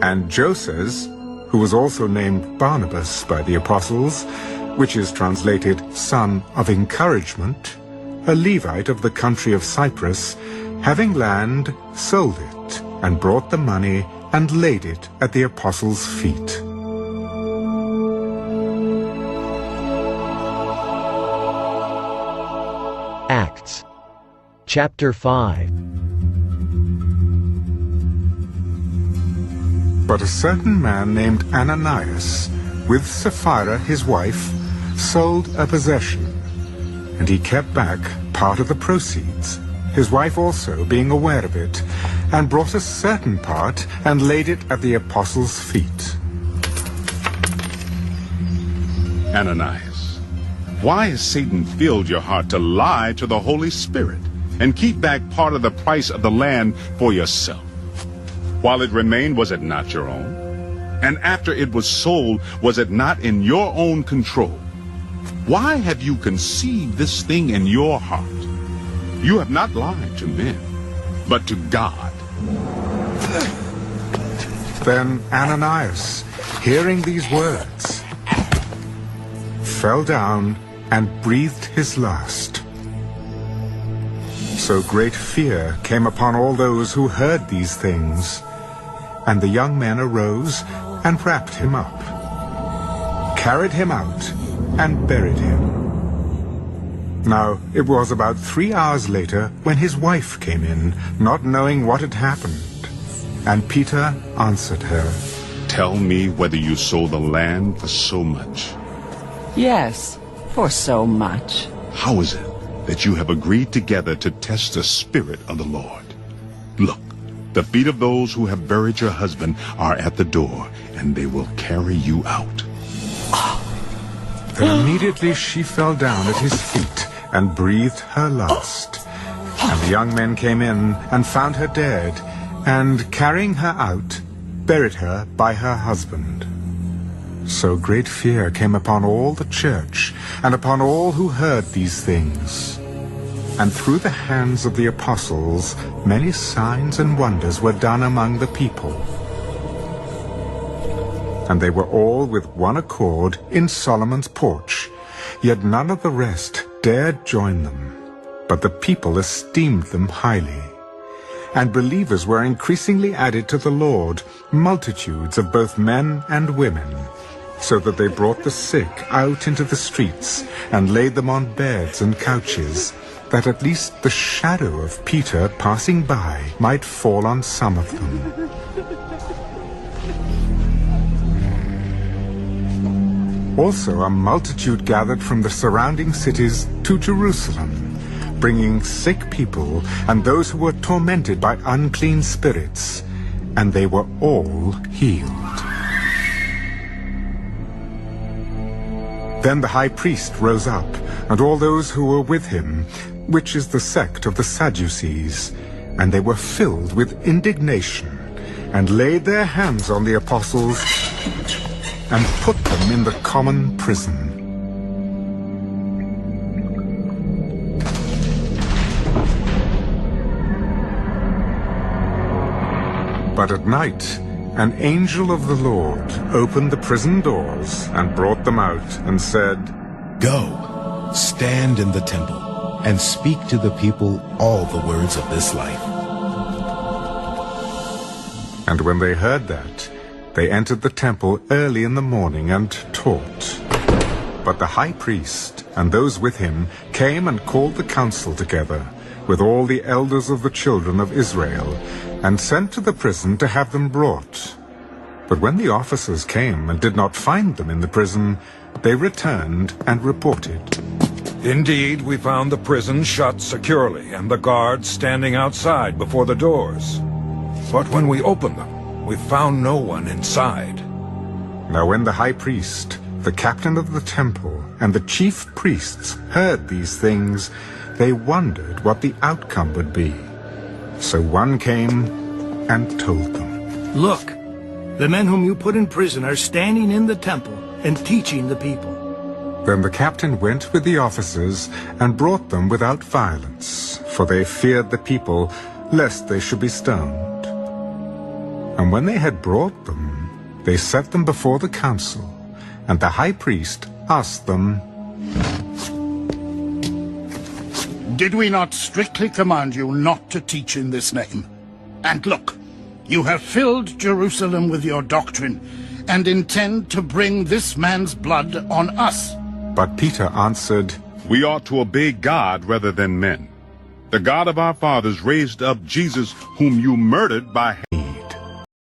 And Joses, who was also named Barnabas by the apostles, which is translated son of encouragement, a Levite of the country of Cyprus, having land, sold it, and brought the money and laid it at the apostles' feet. Acts chapter 5. But a certain man named Ananias, with Sapphira his wife, sold a possession, and he kept back part of the proceeds, his wife also being aware of it, and brought a certain part and laid it at the apostles' feet. Ananias, why has Satan filled your heart to lie to the Holy Spirit and keep back part of the price of the land for yourself? While it remained, was it not your own? And after it was sold, was it not in your own control? Why have you conceived this thing in your heart? You have not lied to men, but to God. Then Ananias, hearing these words, fell down and breathed his last. So great fear came upon all those who heard these things. And the young men arose and wrapped him up, carried him out, and buried him. Now it was about 3 hours later when his wife came in, not knowing what had happened. And Peter answered her, Tell me whether you sold the land for so much. Yes, for so much. How is it that you have agreed together to test the Spirit of the Lord? Look, the feet of those who have buried your husband are at the door, and they will carry you out. Then immediately she fell down at his feet and breathed her last. And the young men came in and found her dead, and carrying her out, buried her by her husband. So great fear came upon all the church, and upon all who heard these things. And through the hands of the apostles, many signs and wonders were done among the people. And they were all with one accord in Solomon's porch, yet none of the rest dared join them, but the people esteemed them highly. And believers were increasingly added to the Lord, multitudes of both men and women, so that they brought the sick out into the streets and laid them on beds and couches, that at least the shadow of Peter passing by might fall on some of them. Also a multitude gathered from the surrounding cities to Jerusalem, bringing sick people and those who were tormented by unclean spirits, and they were all healed. Then the high priest rose up, and all those who were with him, which is the sect of the Sadducees, and they were filled with indignation, and laid their hands on the apostles, and put them in the common prison. But at night, an angel of the Lord opened the prison doors and brought them out and said, Go, stand in the temple, and speak to the people all the words of this life. And when they heard that, they entered the temple early in the morning and taught. But the high priest and those with him came and called the council together, with all the elders of the children of Israel, and sent to the prison to have them brought. But when the officers came and did not find them in the prison, they returned and reported. Indeed, we found the prison shut securely and the guards standing outside before the doors. But when we opened them, we found no one inside. Now when the high priest, the captain of the temple, and the chief priests heard these things, they wondered what the outcome would be. So one came and told them, Look, the men whom you put in prison are standing in the temple and teaching the people. Then the captain went with the officers and brought them without violence, for they feared the people, lest they should be stoned. And when they had brought them, they set them before the council, and the high priest asked them, Did we not strictly command you not to teach in this name? And look, you have filled Jerusalem with your doctrine, and intend to bring this man's blood on us. But Peter answered, We ought to obey God rather than men. The God of our fathers raised up Jesus, whom you murdered by hanging.